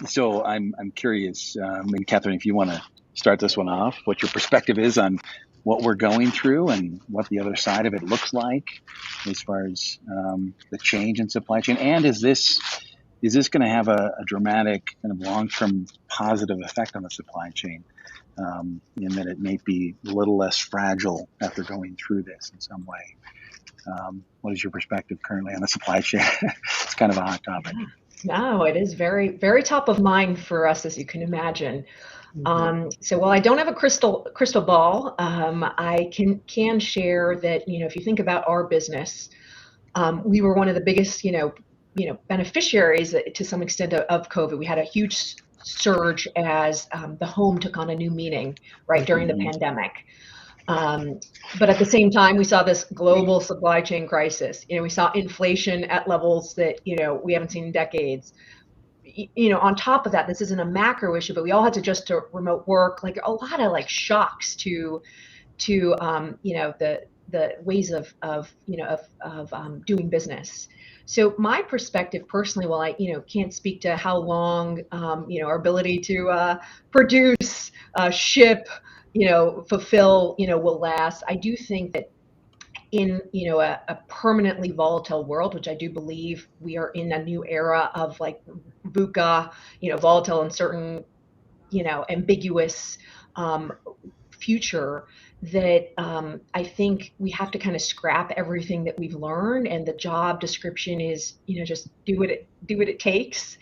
So I'm curious, and Catherine, if you want to start this one off, what your perspective is on what we're going through and what the other side of it looks like, as far as the change in supply chain, and is this going to have a dramatic kind of long-term positive effect on the supply chain, in that it may be a little less fragile after going through this in some way. What is your perspective currently on the supply chain? It's kind of a hot topic. Yeah. No, it is very, very top of mind for us, as you can imagine. So while I don't have a crystal ball, I can share that, if you think about our business, we were one of the biggest, beneficiaries to some extent of COVID. We had a huge surge as the home took on a new meaning, right, during the Mhm. pandemic. But at the same time, we saw this global supply chain crisis. We saw inflation at levels that, we haven't seen in decades. On top of that, this isn't a macro issue, but we all had to adjust to remote work, like a lot of like shocks to the ways of doing business. So my perspective personally, while I can't speak to how long our ability to produce, ship, fulfill, will last, I do think that in a permanently volatile world, which I do believe we are in a new era of like VUCA, volatile, uncertain, ambiguous um, future, that I think we have to kind of scrap everything that we've learned, and the job description is just do what it takes,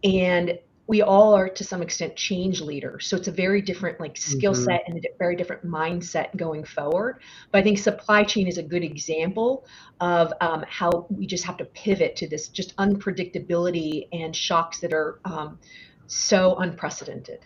and we all are to some extent change leaders. So it's a very different like skill Hmm. set and a very different mindset going forward. But I think supply chain is a good example of how we just have to pivot to this just unpredictability and shocks that are so unprecedented.